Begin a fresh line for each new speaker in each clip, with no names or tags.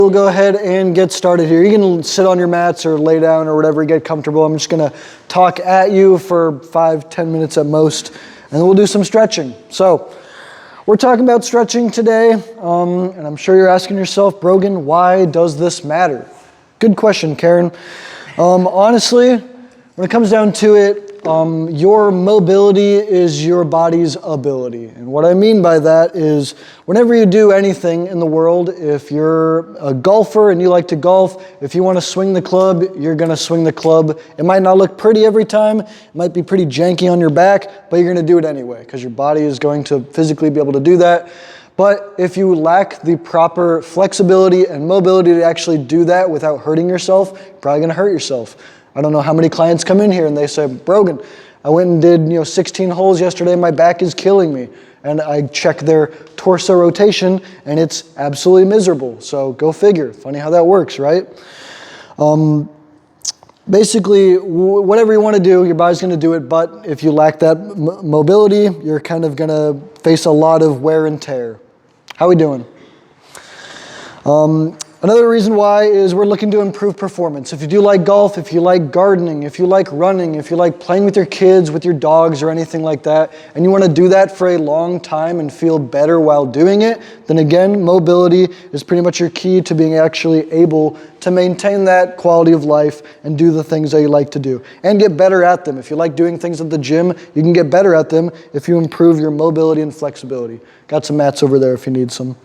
We'll go ahead and get started here. You can sit on your mats or lay down or whatever, get comfortable. I'm just gonna talk at you for 5-10 minutes at most, and then we'll do some stretching. So, we're talking about stretching today, and I'm sure you're asking yourself, Brogan, why does this matter? Good question, Karen. Honestly, when it comes down to it, your mobility is your body's ability. And what I mean by that is whenever you do anything in the world, if you're a golfer and you like to golf, if you want to swing the club, you're going to swing the club. It might not look pretty every time. It might be pretty janky on your back, but you're going to do it anyway because your body is going to physically be able to do that. But if you lack the proper flexibility and mobility to actually do that without hurting yourself, you're probably going to hurt yourself. I don't know how many clients come in here and they say, Brogan, I went and did 16 holes yesterday, my back is killing me. And I check their torso rotation and it's absolutely miserable. So go figure. Funny how that works, right? Basically, whatever you want to do, your body's going to do it, but if you lack that mobility, you're kind of going to face a lot of wear and tear. How we doing? Another reason why is we're looking to improve performance. If you do like golf, if you like gardening, if you like running, if you like playing with your kids, with your dogs or anything like that, and you want to do that for a long time and feel better while doing it, then again, mobility is pretty much your key to being actually able to maintain that quality of life and do the things that you like to do and get better at them. If you like doing things at the gym, you can get better at them if you improve your mobility and flexibility. Got some mats over there if you need some.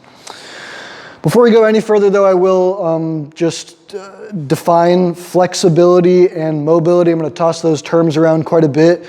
Before we go any further though, I will just define flexibility and mobility. I'm going to toss those terms around quite a bit.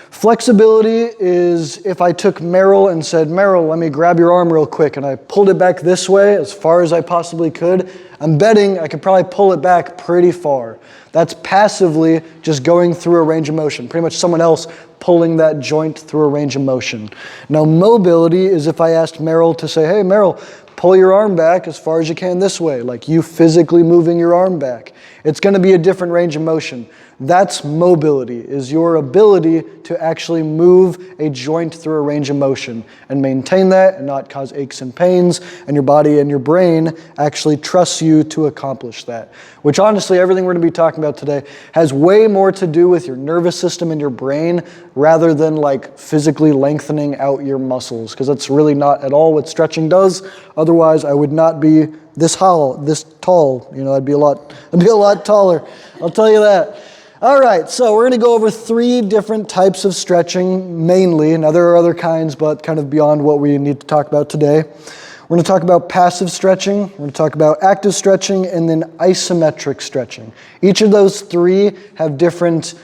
Flexibility is if I took Meryl and said, Meryl, let me grab your arm real quick, and I pulled it back this way as far as I possibly could. I'm betting I could probably pull it back pretty far. That's passively just going through a range of motion. Pretty much someone else pulling that joint through a range of motion. Now mobility is if I asked Meryl to say, hey Meryl, pull your arm back as far as you can this way, like you physically moving your arm back. It's going to be a different range of motion. That's mobility, is your ability to actually move a joint through a range of motion and maintain that and not cause aches and pains, and your body and your brain actually trusts you to accomplish that. Which honestly, everything we're going to be talking about today has way more to do with your nervous system and your brain rather than like physically lengthening out your muscles, because that's really not at all what stretching does. Otherwise, I would not be this tall. I'd be a lot taller. I'll tell you that. All right, so we're going to go over 3 different types of stretching mainly. Now there are other kinds, but kind of beyond what we need to talk about today. We're going to talk about passive stretching, we're going to talk about active stretching, and then isometric stretching. Each of those 3 have different,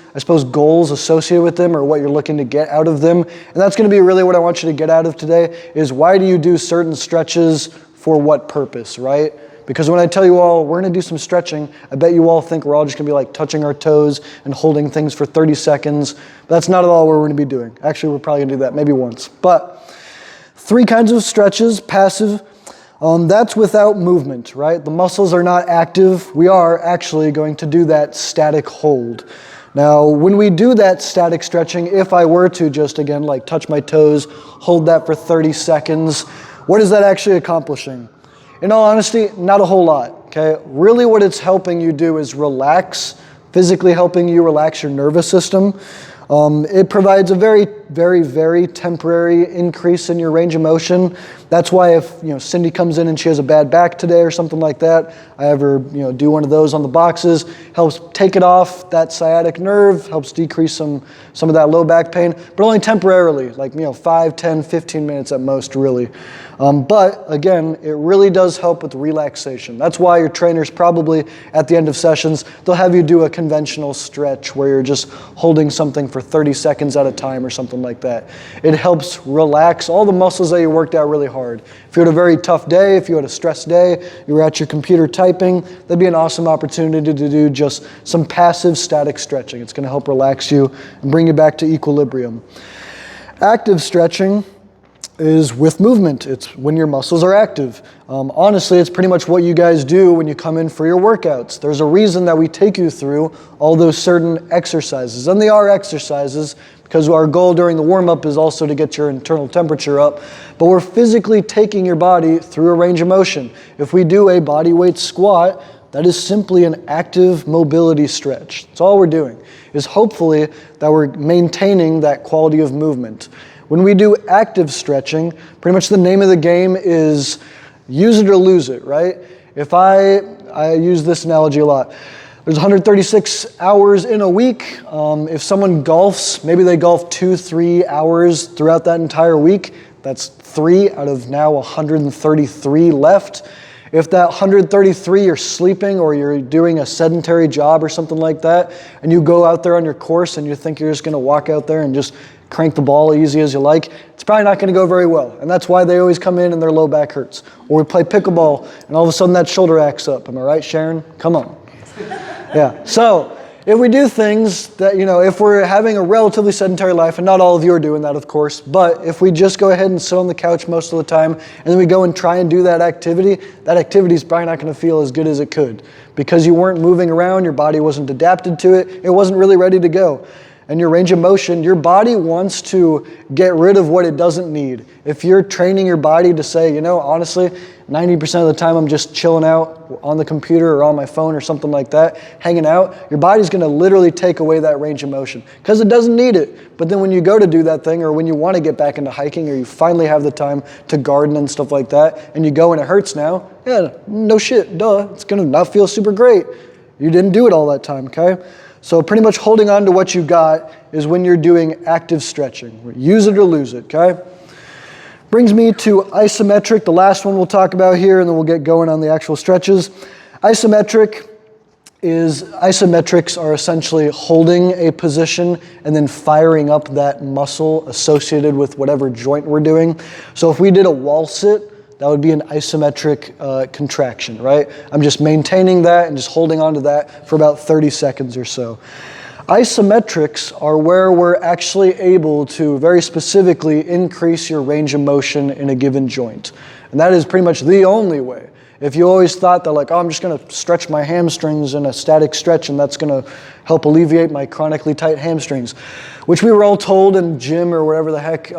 goals associated with them or what you're looking to get out of them. And that's going to be really what I want you to get out of today is why do you do certain stretches for what purpose, right? Because when I tell you all, we're going to do some stretching, I bet you all think we're all just going to be like touching our toes and holding things for 30 seconds. But that's not at all what we're going to be doing. Actually, we're probably going to do that maybe once. But 3 kinds of stretches, passive, that's without movement, right? The muscles are not active. We are actually going to do that static hold. Now, when we do that static stretching, if I were to just, again, like touch my toes, hold that for 30 seconds, what is that actually accomplishing? In all honesty, not a whole lot, okay? Really what it's helping you do is relax, physically helping you relax your nervous system. It provides a very, very, very temporary increase in your range of motion. That's why if Cindy comes in and she has a bad back today or something like that, I have her do one of those on the boxes, helps take it off that sciatic nerve, helps decrease some of that low back pain, but only temporarily, like 5, 10, 15 minutes at most, really. But again, it really does help with relaxation. That's why your trainers probably at the end of sessions, they'll have you do a conventional stretch where you're just holding something for 30 seconds at a time or something like that. It helps relax all the muscles that you worked out really hard. If you had a very tough day, if you had a stressed day, you were at your computer typing, that'd be an awesome opportunity to do just some passive static stretching. It's going to help relax you and bring you back to equilibrium. Active stretching is with movement. It's when your muscles are active. Honestly, it's pretty much what you guys do when you come in for your workouts. There's a reason that we take you through all those certain exercises, and they are exercises, because our goal during the warm-up is also to get your internal temperature up, but we're physically taking your body through a range of motion. If we do a body weight squat, that is simply an active mobility stretch. That's all we're doing, is hopefully that we're maintaining that quality of movement. When we do active stretching, pretty much the name of the game is use it or lose it, right? If I use this analogy a lot. There's 136 hours in a week. If someone golfs, maybe they golf 2-3 hours throughout that entire week. That's 3 out of now 133 left. If that 133 you're sleeping or you're doing a sedentary job or something like that, and you go out there on your course and you think you're just gonna walk out there and just crank the ball easy as you like, it's probably not gonna go very well. And that's why they always come in and their low back hurts. Or we play pickleball and all of a sudden that shoulder acts up. Am I right, Sharon? Come on. Yeah, so if we do things that, if we're having a relatively sedentary life, and not all of you are doing that, of course, but if we just go ahead and sit on the couch most of the time, and then we go and try and do that activity is probably not going to feel as good as it could. Because you weren't moving around, your body wasn't adapted to it, it wasn't really ready to go. And your range of motion, your body wants to get rid of what it doesn't need. If you're training your body to say, honestly, 90% of the time I'm just chilling out on the computer or on my phone or something like that, hanging out, your body's gonna literally take away that range of motion because it doesn't need it. But then when you go to do that thing, or when you wanna get back into hiking, or you finally have the time to garden and stuff like that, and you go and it hurts now, yeah, no shit, duh, it's gonna not feel super great. You didn't do it all that time, okay? So pretty much holding on to what you got is when you're doing active stretching. Use it or lose it, okay? Brings me to isometric, the last one we'll talk about here, and then we'll get going on the actual stretches. Isometrics are essentially holding a position and then firing up that muscle associated with whatever joint we're doing. So if we did a wall sit, that would be an isometric contraction, right? I'm just maintaining that and just holding on to that for about 30 seconds or so. Isometrics are where we're actually able to very specifically increase your range of motion in a given joint. And that is pretty much the only way. If you always thought that I'm just gonna stretch my hamstrings in a static stretch and that's gonna help alleviate my chronically tight hamstrings, which we were all told in gym or wherever the heck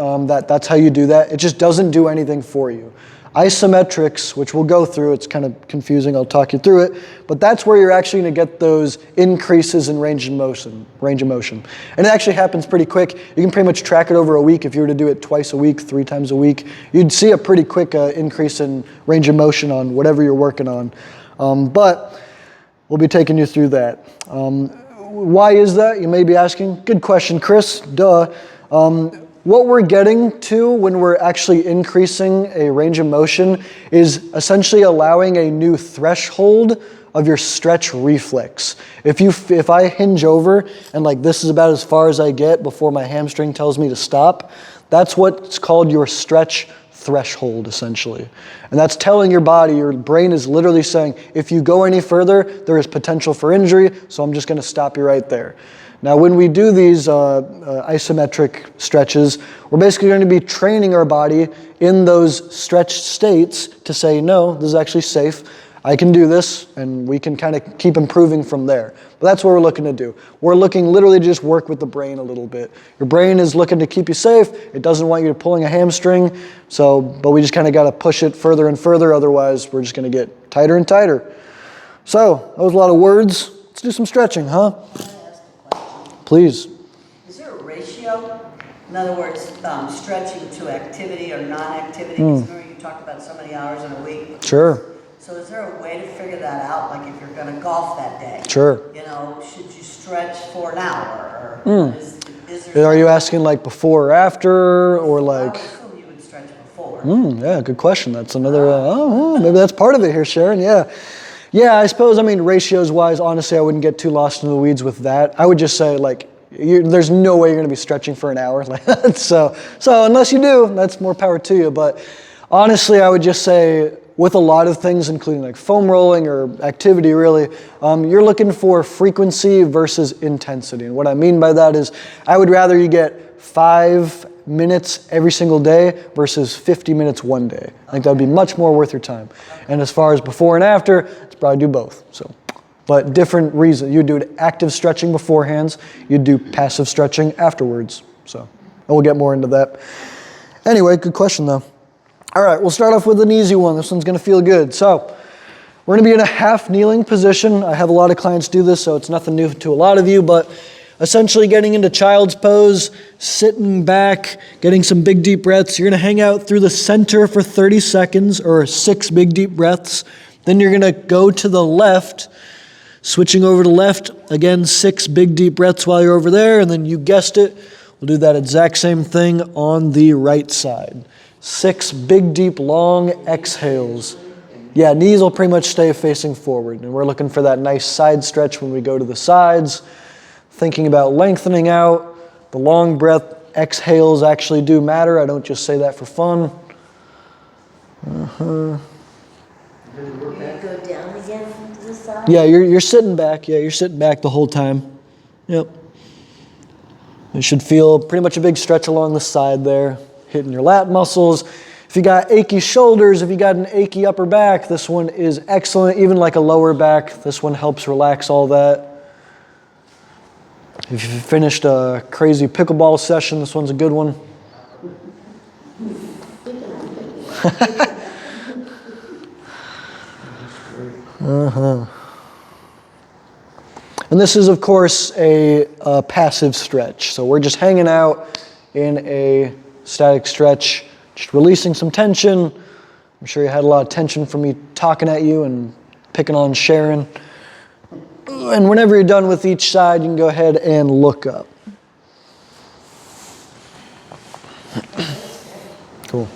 that's how you do that, it just doesn't do anything for you. Isometrics, which we'll go through, it's kind of confusing, I'll talk you through it, but that's where you're actually gonna get those increases in range of motion. And it actually happens pretty quick. You can pretty much track it over a week. If you were to do it twice a week, 3 times a week, you'd see a pretty quick increase in range of motion on whatever you're working on. But we'll be taking you through that. Why is that, you may be asking? Good question, Chris, duh. What we're getting to when we're actually increasing a range of motion is essentially allowing a new threshold of your stretch reflex. If I hinge over and this is about as far as I get before my hamstring tells me to stop, that's what's called your stretch threshold, essentially. And that's telling your body, your brain is literally saying, if you go any further, there is potential for injury, so I'm just gonna stop you right there. Now, when we do these isometric stretches, we're basically going to be training our body in those stretched states to say, no, this is actually safe. I can do this, and we can kind of keep improving from there. But that's what we're looking to do. We're looking literally to just work with the brain a little bit. Your brain is looking to keep you safe. It doesn't want you pulling a hamstring, but we just kind of got to push it further and further, otherwise we're just going to get tighter and tighter. So, that was a lot of words. Let's do some stretching, huh? Please.
Is there a ratio? In other words, stretching to activity or non-activity? Because remember you talked about so many hours in a week.
Sure.
So is there a way to figure that out? Like if you're going to golf that day?
Sure.
Should you stretch for an hour? Or is there
Are you asking before or after, or
I would assume you would stretch before.
Yeah, good question. That's another, maybe that's part of it here, Sharon, yeah. Yeah, I suppose, ratios wise, honestly, I wouldn't get too lost in the weeds with that. I would just say, there's no way you're going to be stretching for an hour. So unless you do, that's more power to you. But honestly, I would just say, with a lot of things, including foam rolling or activity, really, you're looking for frequency versus intensity. And what I mean by that is, I would rather you get 5 minutes every single day versus 50 minutes one day. I think that would be much more worth your time. And as far as before and after, it's probably do both. But different reasons. You do active stretching beforehand, you do passive stretching afterwards. So, and we'll get more into that. Anyway, good question though. All right, we'll start off with an easy one. This one's gonna feel good. So, we're gonna be in a half kneeling position. I have a lot of clients do this, so it's nothing new to a lot of you, but essentially getting into child's pose, sitting back, getting some big deep breaths. You're gonna hang out through the center for 30 seconds, or 6 big deep breaths. Then you're gonna go to the left, switching over to left, again, 6 big deep breaths while you're over there, and then you guessed it, we'll do that exact same thing on the right side. 6 big deep long exhales. Yeah, knees will pretty much stay facing forward, and we're looking for that nice side stretch when we go to the sides, thinking about lengthening out. The long breath exhales actually do matter. I don't just say that for fun.
You go down again to the side?
Yeah, you're sitting back. Yeah, you're sitting back the whole time. Yep. You should feel pretty much a big stretch along the side there, hitting your lat muscles. If you got achy shoulders, if you got an achy upper back, this one is excellent. Even like a lower back, this one helps relax all that. If you finished a crazy pickleball session, this one's a good one. And this is, of course, a passive stretch. So we're just hanging out in a static stretch, just releasing some tension. I'm sure you had a lot of tension from me talking at you and picking on Sharon. And whenever you're done with each side, you can go ahead and look up. Cool.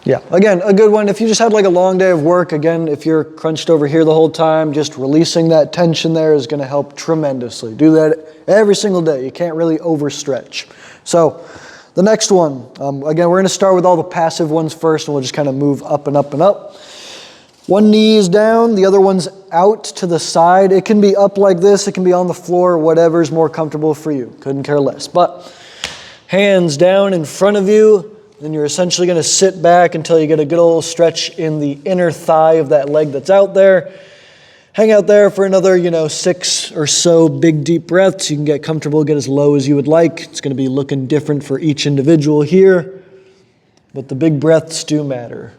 Yeah, again, a good one. If you just had like a long day of work, again, if you're crunched over here the whole time, just releasing that tension there is going to help tremendously. Do that every single day. You can't really overstretch. So the next one, again, we're going to start with all the passive ones first, and we'll just kind of move up and up and up. One knee is down, the other one's out to the side. It can be up like this, it can be on the floor, whatever's more comfortable for you. Couldn't care less. But hands down in front of you, then you're essentially going to sit back until you get a good old stretch in the inner thigh of that leg that's out there. Hang out there for another, 6 or so big deep breaths. You can get comfortable, get as low as you would like. It's going to be looking different for each individual here, but the big breaths do matter.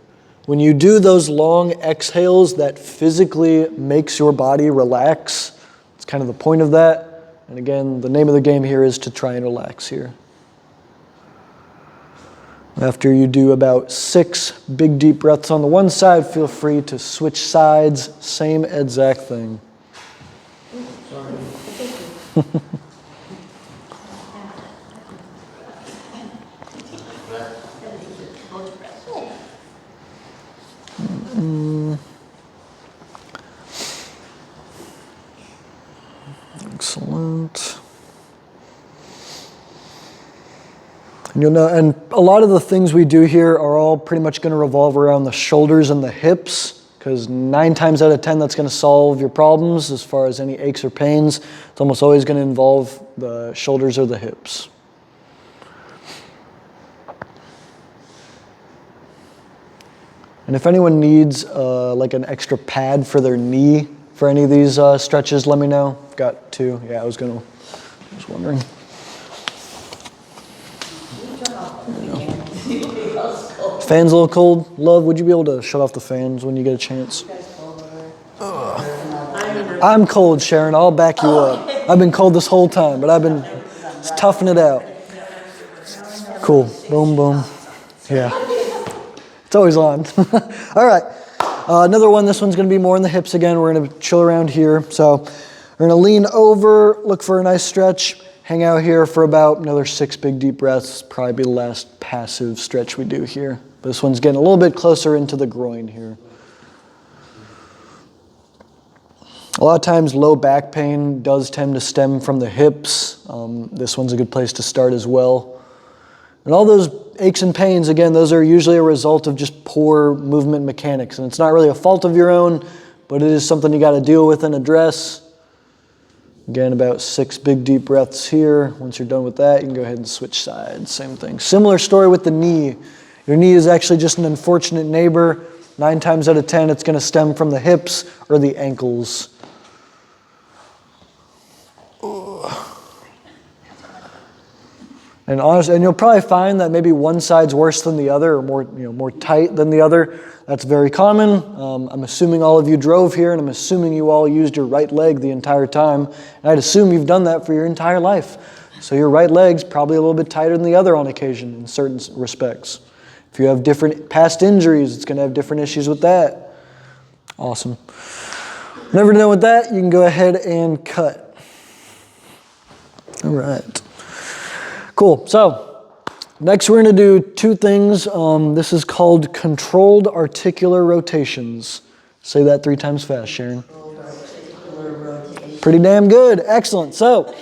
When you do those long exhales, that physically makes your body relax. It's kind of the point of that. And again, the name of the game here is to try and relax here. After you do about 6 big deep breaths on the one side, feel free to switch sides, same exact thing. Excellent. And you'll know, and a lot of the things we do here are all pretty much going to revolve around the shoulders and the hips, because 9 times out of 10 that's going to solve your problems as far as any aches or pains. It's almost always going to involve the shoulders or the hips. And if anyone needs like an extra pad for their knee for any of these stretches, let me know. I've got 2. Yeah, I was wondering. Fan's a little cold. Love, would you be able to shut off the fans when you get a chance? I'm cold, Sharon. I'll back you up. I've been cold this whole time, but I've been toughing it out. Cool. Boom, boom. Yeah. It's always on. All right. Another one. This one's going to be more in the hips again. We're going to chill around here. So we're going to lean over, look for a nice stretch. Hang out here for about another 6 big deep breaths. Probably be the last passive stretch we do here. But this one's getting a little bit closer into the groin here. A lot of times low back pain does tend to stem from the hips. This one's a good place to start as well. And all those aches and pains, again, those are usually a result of just poor movement mechanics. And it's not really a fault of your own, but it is something you got to deal with and address. Again, about 6 big deep breaths here. Once you're done with that, you can go ahead and switch sides. Same thing. Similar story with the knee. Your knee is actually just an unfortunate neighbor. 9 times out of 10, it's going to stem from the hips or the ankles. And honestly, and you'll probably find that maybe one side's worse than the other, or more tight than the other. That's very common. I'm assuming all of you drove here, and I'm assuming you all used your right leg the entire time. And I'd assume you've done that for your entire life. So your right leg's probably a little bit tighter than the other on occasion in certain respects. If you have different past injuries, it's going to have different issues with that. Awesome. Never done with that, you can go ahead and cut. All right. Cool. So next we're going to do two things. This is called controlled articular rotations. Say that 3 times fast, Sharon. Pretty damn good. Excellent. So,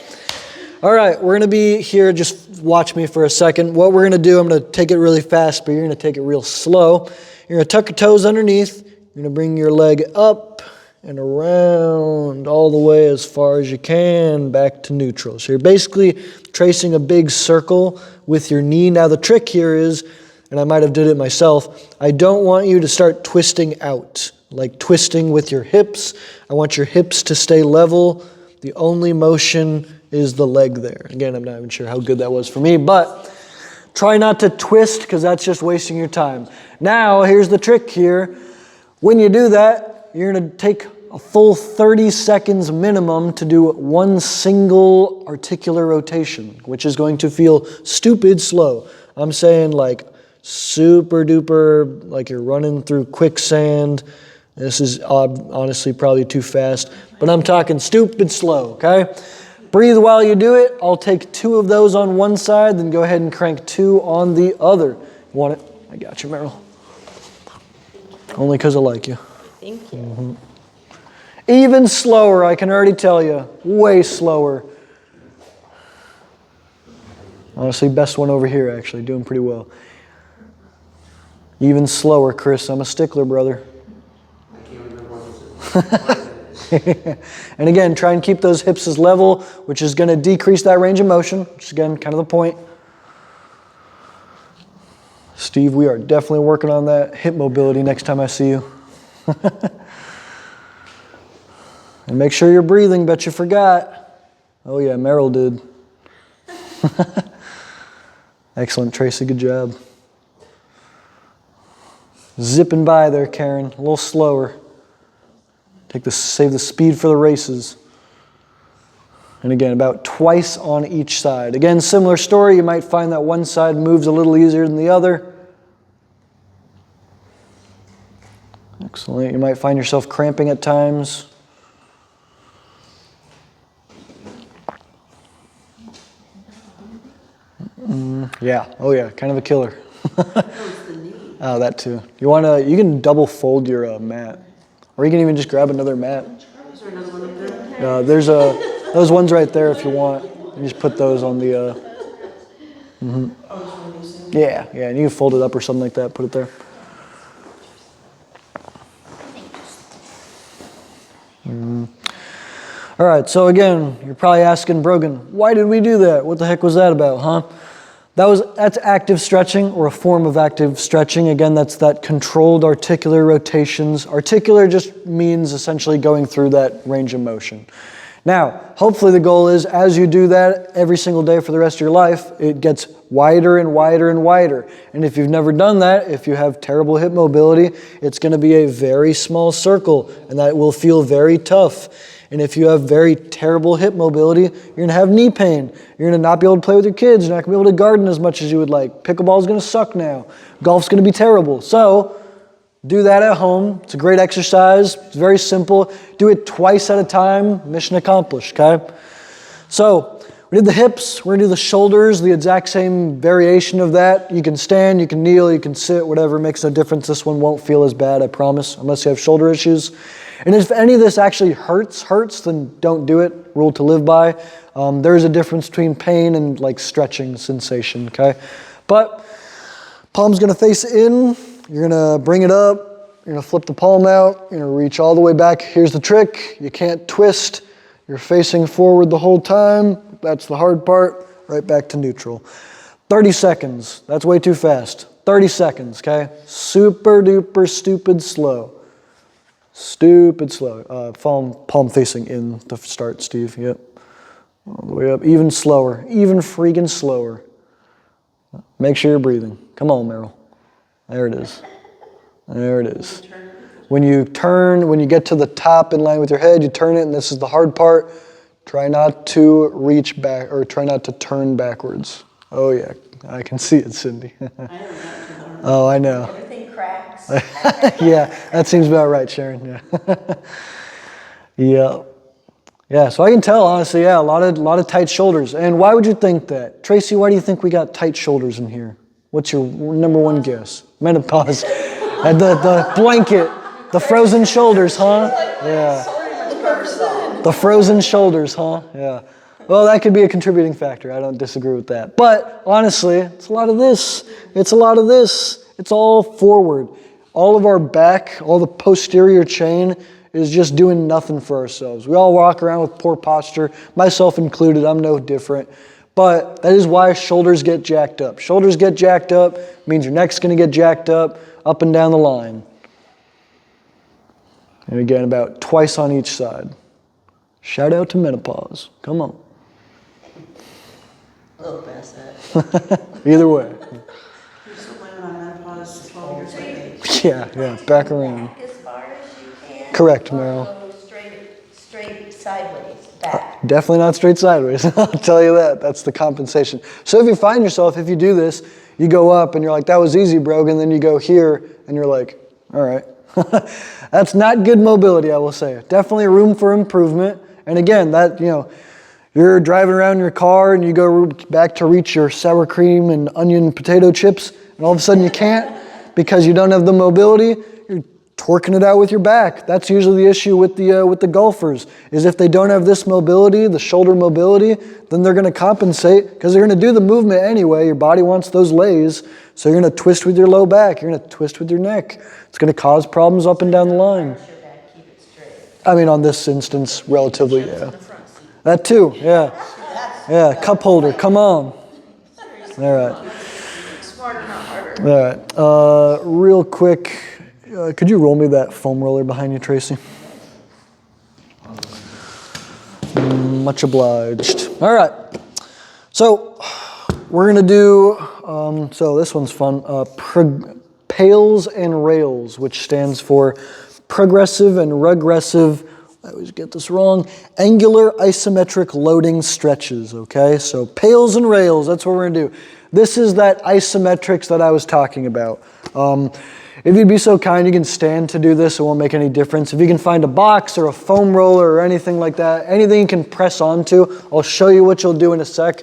all right, we're going to be here. Just watch me for a second. What we're going to do, I'm going to take it really fast, but you're going to take it real slow. You're going to tuck your toes underneath. You're going to bring your leg up and around all the way as far as you can back to neutral. So you're basically tracing a big circle with your knee. Now the trick here is, and I might have did it myself, I don't want you to start twisting out, like twisting with your hips. I want your hips to stay level. The only motion is the leg there. Again, I'm not even sure how good that was for me, but try not to twist because that's just wasting your time. Now, here's the trick here. When you do that, you're going to take a full 30 seconds minimum to do one single articular rotation, which is going to feel stupid slow. I'm saying like super duper, like you're running through quicksand. This is honestly probably too fast, but I'm talking stupid slow, okay? Breathe while you do it. I'll take 2 of those on one side, then go ahead and crank 2 on the other. You want it? I got you, Meryl. Only because I like you.
Thank you.
Mm-hmm. Even slower, I can already tell you. Way slower. Honestly, best one over here, actually. Doing pretty well. Even slower, Chris. I'm a stickler, brother.
I can't remember what you said.
And again, try and keep those hips as level, which is going to decrease that range of motion, which is, again, kind of the point. Steve, we are definitely working on that hip mobility next time I see you. And make sure you're breathing, bet you forgot. Oh yeah, Meryl did. Excellent, Tracy, good job. Zipping by there, Karen, a little slower. Save the speed for the races. And again, about twice on each side. Again, similar story, you might find that one side moves a little easier than the other. Excellent, you might find yourself cramping at times. Yeah, oh yeah, kind of a killer. Oh, that too. You can double fold your mat. Or you can even just grab another mat.
Is there another one in there?
There's those ones right there if you want. You just put those on the... Yeah, and you can fold it up or something like that, put it there. All right, so again, you're probably asking, Brogan, why did we do that? What the heck was that about, huh? That's active stretching, or a form of active stretching. Again, that's that controlled articular rotations. Articular just means essentially going through that range of motion. Now, hopefully the goal is, as you do that every single day for the rest of your life, it gets wider and wider and wider. And if you've never done that, if you have terrible hip mobility, it's going to be a very small circle, and that will feel very tough. And if you have very terrible hip mobility, you're going to have knee pain. You're going to not be able to play with your kids. You're not going to be able to garden as much as you would like. Pickleball is going to suck now. Golf's going to be terrible. So do that at home. It's a great exercise. It's very simple. Do it twice at a time. Mission accomplished, okay? So we did the hips. We're going to do the shoulders, the exact same variation of that. You can stand, you can kneel, you can sit, whatever. Makes no difference. This one won't feel as bad, I promise, unless you have shoulder issues. And if any of this actually hurts, then don't do it. Rule to live by. There is a difference between pain and like stretching sensation, okay? But palm's gonna face in. You're gonna bring it up. You're gonna flip the palm out. You're gonna reach all the way back. Here's the trick. You can't twist. You're facing forward the whole time. That's the hard part. Right back to neutral. 30 seconds. That's way too fast. 30 seconds, okay? Super duper stupid slow. Stupid slow. Palm facing in to start, Steve. Yep. All the way up. Even slower. Even freaking slower. Make sure you're breathing. Come on, Meryl. There it is. There it is. When you turn, when you get to the top in line with your head, you turn it, and this is the hard part. Try not to reach back, or try not to turn backwards. Oh yeah, I can see it, Cindy. Oh, I know.
Everything cracks.
Yeah, that seems about right, Sharon. Yeah. Yeah. Yeah, so I can tell, honestly, yeah, a lot of tight shoulders. And why would you think that? Tracy, why do you think we got tight shoulders in here? What's your number one guess? Menopause. And the blanket, the frozen shoulders, huh? Yeah. The frozen shoulders, huh? Yeah. Well, that could be a contributing factor. I don't disagree with that. But honestly, it's a lot of this. It's a lot of this. It's all forward. All of our back, all the posterior chain is just doing nothing for ourselves. We all walk around with poor posture, myself included. I'm no different. But that is why shoulders get jacked up. Shoulders get jacked up means your neck's going to get jacked up and down the line. And again, about twice on each side. Shout out to menopause. Come on.
A little past that.
Either way.
You're still blaming on menopause 12 years of age.
Yeah, back around.
Back as far as you can.
Correct,
Or
Meryl.
go straight sideways, back.
Definitely not straight sideways. I'll tell you that. That's the compensation. So if you find yourself, if you do this, you go up and you're like, that was easy, bro. And then you go here and you're like, all right. That's not good mobility, I will say. Definitely room for improvement. And again, that, you're driving around in your car and you go back to reach your sour cream and onion potato chips, and all of a sudden you can't because you don't have the mobility. You're twerking it out with your back. That's usually the issue with the golfers, is if they don't have this mobility, the shoulder mobility, then they're going to compensate because they're going to do the movement anyway. Your body wants those lays, so you're going to twist with your low back. You're going to twist with your neck. It's going to cause problems up and down the line.
Arch your back, keep it straight.
I mean, on this instance, relatively, yeah. That too, yeah. Yeah, cup holder, come on. All right.
Smarter, not harder.
All right. Real quick, could you roll me that foam roller behind you, Tracy? Much obliged. All right. So we're going to do, so this one's fun, PAILS and RAILS, which stands for Progressive and Regressive, I always get this wrong, Angular Isometric Loading Stretches, okay? So PAILS and RAILS, that's what we're going to do. This is that isometrics that I was talking about. If you'd be so kind, you can stand to do this. It won't make any difference. If you can find a box or a foam roller or anything like that, anything you can press onto, I'll show you what you'll do in a sec.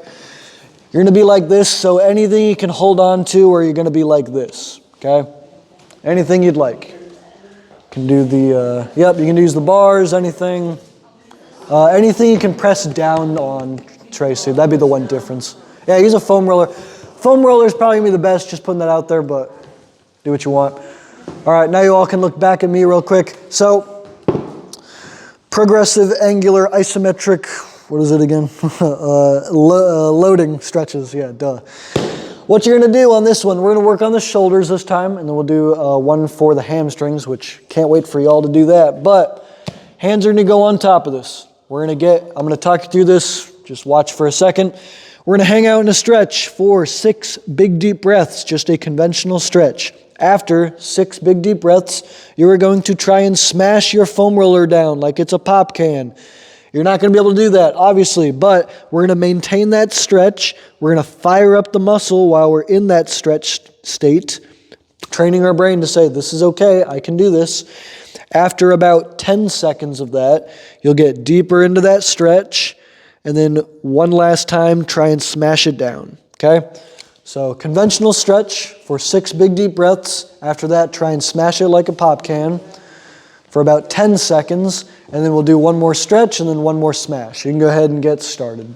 You're going to be like this, so anything you can hold on to, or you're going to be like this, okay? Anything you'd like. You can do the, you can use the bars, anything. Anything you can press down on, Tracy. That'd be the one difference. Yeah, use a foam roller. Foam roller is probably going to be the best, just putting that out there, but do what you want. All right, now you all can look back at me real quick. So, progressive, angular, isometric, what is it again? Loading stretches, yeah, duh. What you're going to do on this one, we're going to work on the shoulders this time, and then we'll do one for the hamstrings, which can't wait for y'all to do that. But hands are going to go on top of this. I'm going to talk you through this. Just watch for a second. We're going to hang out in a stretch for 6 big deep breaths, just a conventional stretch. After 6 big deep breaths, you are going to try and smash your foam roller down like it's a pop can. You're not going to be able to do that, obviously, but we're going to maintain that stretch. We're going to fire up the muscle while we're in that stretched state, training our brain to say, this is okay, I can do this. After about 10 seconds of that, you'll get deeper into that stretch, and then one last time, try and smash it down, okay? So conventional stretch for 6 big deep breaths. After that, try and smash it like a pop can for about 10 seconds, and then we'll do one more stretch and then one more smash. You can go ahead and get started.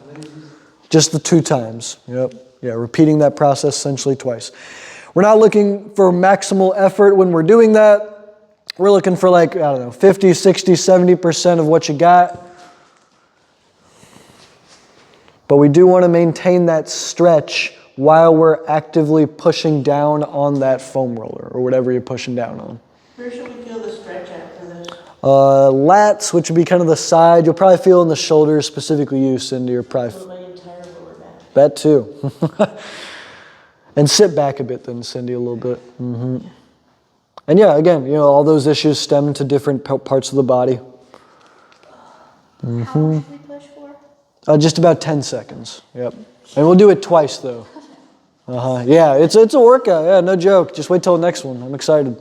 Just the 2 times. Yep. Yeah, repeating that process essentially twice. We're not looking for maximal effort when we're doing that. We're looking for 50, 60, 70% of what you got. But we do want to maintain that stretch while we're actively pushing down on that foam roller or whatever you're pushing down on.
Where should we feel the stretch after this?
Lats, which would be kind of the side. You'll probably feel in the shoulders, specifically you, Cindy. You're probably
My entire lower back.
that too. And sit back a bit then, Cindy, a little bit. And yeah, again, all those issues stem to different parts of the body.
How long should we push for?
Just about 10 seconds. Yep. And we'll do it twice though. Yeah, it's a workout. Yeah, no joke. Just wait till the next one. I'm excited.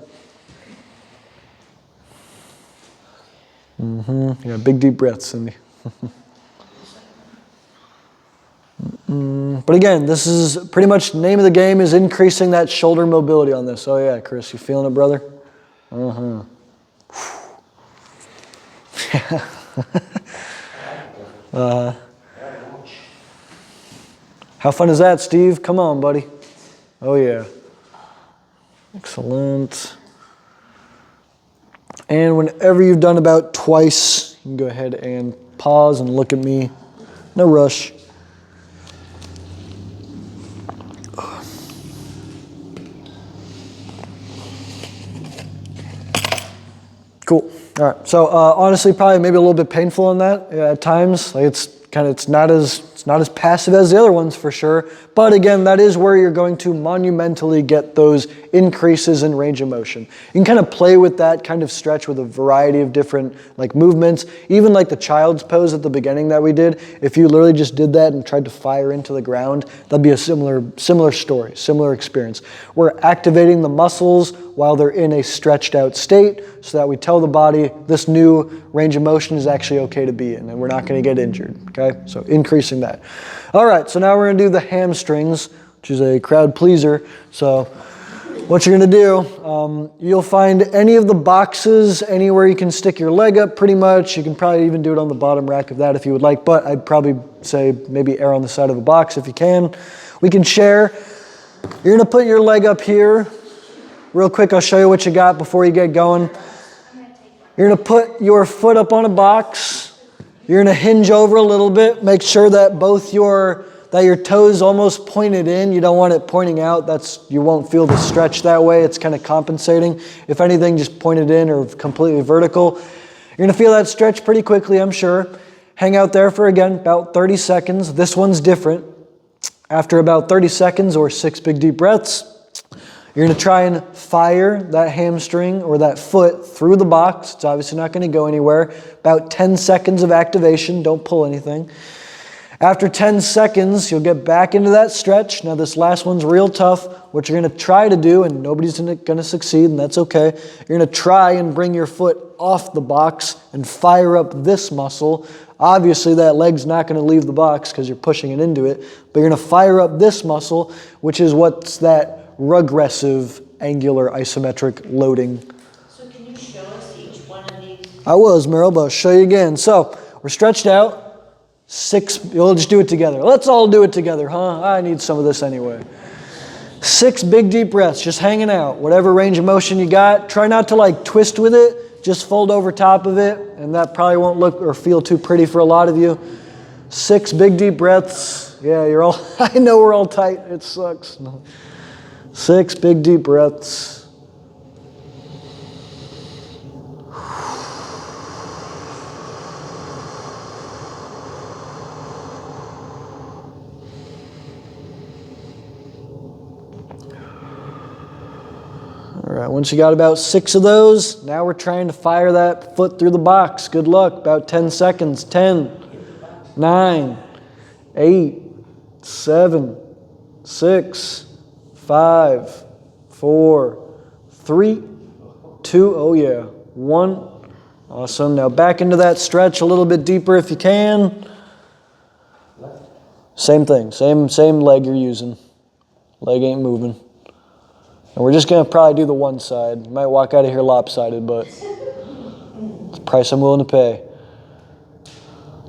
Yeah, big deep breaths, Cindy. But again, this is pretty much the name of the game is increasing that shoulder mobility on this. Oh yeah, Chris, you feeling it, brother? How fun is that, Steve? Come on, buddy. Oh yeah. Excellent. And whenever you've done about twice, you can go ahead and pause and look at me. No rush. Cool. All right. So honestly, probably maybe a little bit painful on that at times. Like it's not as passive as the other ones for sure. But again, that is where you're going to monumentally get those increases in range of motion. You can kind of play with that kind of stretch with a variety of different like movements. Even like the child's pose at the beginning that we did. If you literally just did that and tried to fire into the ground, that'd be a similar story, similar experience. We're activating the muscles while they're in a stretched out state so that we tell the body this new range of motion is actually okay to be in and we're not going to get injured. Okay, so increasing that. All right, so now we're going to do the hamstrings, which is a crowd pleaser. So what you're going to do, you'll find any of the boxes anywhere you can stick your leg up pretty much. You can probably even do it on the bottom rack of that if you would like, but I'd probably say maybe err on the side of a box if you can. We can share. You're going to put your leg up here. Real quick, I'll show you what you got before you get going. You're going to put your foot up on a box. You're going to hinge over a little bit. Make sure that your toes almost pointed in. You don't want it pointing out. You won't feel the stretch that way. It's kind of compensating. If anything, just point it in or completely vertical. You're going to feel that stretch pretty quickly, I'm sure. Hang out there for, again, about 30 seconds. This one's different. After about 30 seconds or 6 big deep breaths, you're going to try and fire that hamstring or that foot through the box. It's obviously not going to go anywhere. About 10 seconds of activation. Don't pull anything. After 10 seconds, you'll get back into that stretch. Now this last one's real tough. What you're going to try to do, and nobody's going to succeed, and that's okay. You're going to try and bring your foot off the box and fire up this muscle. Obviously that leg's not going to leave the box because you're pushing it into it, but you're going to fire up this muscle, which is what's that regressive angular isometric loading.
So can you show us each one of these?
I was, Meryl, but I'll show you again. So we're stretched out. 6, we'll just do it together. Let's all do it together, huh? I need some of this anyway. 6 big deep breaths, just hanging out. Whatever range of motion you got. Try not to like twist with it. Just fold over top of it, and that probably won't look or feel too pretty for a lot of you. 6 big deep breaths. Yeah, you're all, I know we're all tight. It sucks. 6 big deep breaths. All right, once you got about 6 of those, now we're trying to fire that foot through the box. Good luck. About 10 seconds. 10, 9, 8, 7, 6, 5, 4, 3, 2, oh yeah, 1. Awesome. Now back into that stretch a little bit deeper if you can. Same thing, same leg you're using. Leg ain't moving. And we're just going to probably do the one side. You might walk out of here lopsided, but it's the price I'm willing to pay.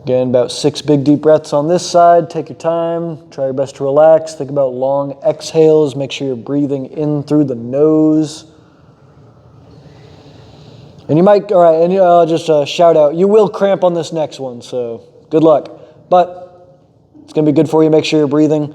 Again, about 6 big deep breaths on this side. Take your time. Try your best to relax. Think about long exhales. Make sure you're breathing in through the nose. And you might, all right, and just shout out, you will cramp on this next one, so good luck. But it's going to be good for you. Make sure you're breathing.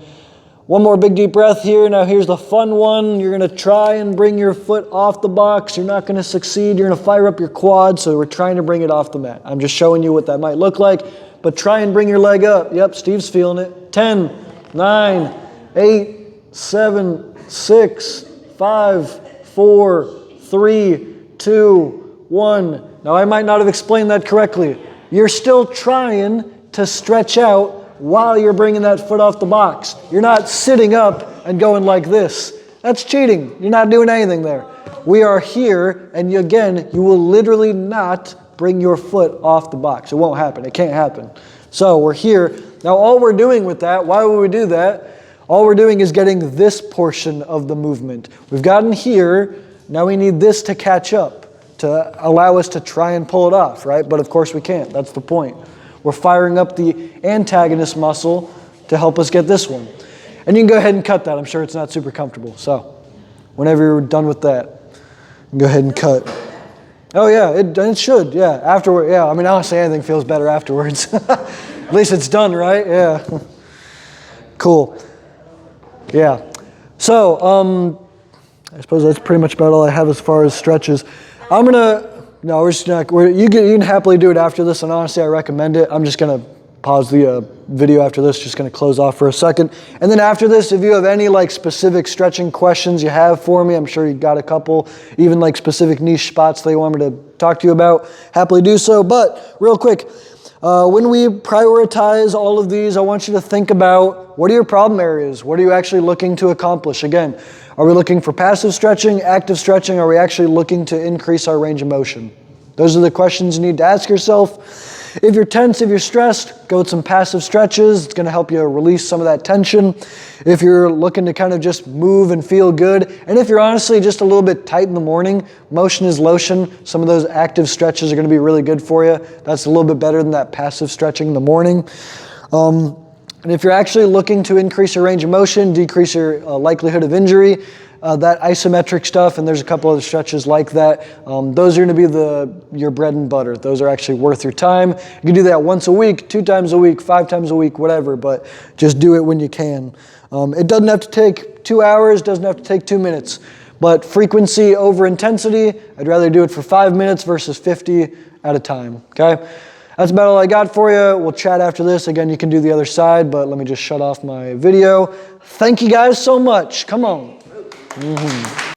One more big deep breath here. Now here's the fun one. You're going to try and bring your foot off the box. You're not going to succeed. You're going to fire up your quad, so we're trying to bring it off the mat. I'm just showing you what that might look like, but try and bring your leg up. Yep, Steve's feeling it. 10, 9, 8, 7, 6, 5, 4, 3, 2, 1. Now, I might not have explained that correctly. You're still trying to stretch out while you're bringing that foot off the box. You're not sitting up and going like this. That's cheating. You're not doing anything there. We are here, and again, you will literally not bring your foot off the box. It won't happen. It can't happen. So we're here. Now, all we're doing with that, why would we do that? All we're doing is getting this portion of the movement. We've gotten here. Now we need this to catch up, to allow us to try and pull it off, right? But of course we can't. That's the point. We're firing up the antagonist muscle to help us get this one. And you can go ahead and cut that. I'm sure it's not super comfortable. So whenever you're done with that, you can go ahead and cut. Oh yeah, it should, yeah. Afterward, yeah. I mean, honestly, anything feels better afterwards. At least it's done, right? Yeah. Cool. Yeah. So, I suppose that's pretty much about all I have as far as stretches. We're just not, you can happily do it after this, and honestly, I recommend it. I'm just going to pause the video after this, just going to close off for a second. And then after this, if you have any like specific stretching questions you have for me, I'm sure you got a couple, even like specific niche spots that you want me to talk to you about, happily do so. But real quick, when we prioritize all of these, I want you to think about what are your problem areas? What are you actually looking to accomplish? Again, are we looking for passive stretching, active stretching? Are we actually looking to increase our range of motion? Those are the questions you need to ask yourself. If you're tense, if you're stressed, go with some passive stretches. It's going to help you release some of that tension. If you're looking to kind of just move and feel good, and if you're honestly just a little bit tight in the morning, motion is lotion. Some of those active stretches are going to be really good for you. That's a little bit better than that passive stretching in the morning. And if you're actually looking to increase your range of motion, decrease your likelihood of injury, that isometric stuff, and there's a couple other stretches like that, those are going to be your bread and butter. Those are actually worth your time. You can do that once a week, 2 times a week, 5 times a week, whatever, but just do it when you can. It doesn't have to take 2 hours, doesn't have to take 2 minutes, but frequency over intensity, I'd rather do it for 5 minutes versus 50 at a time, okay? That's about all I got for you. We'll chat after this. Again, you can do the other side, but let me just shut off my video. Thank you guys so much. Come on.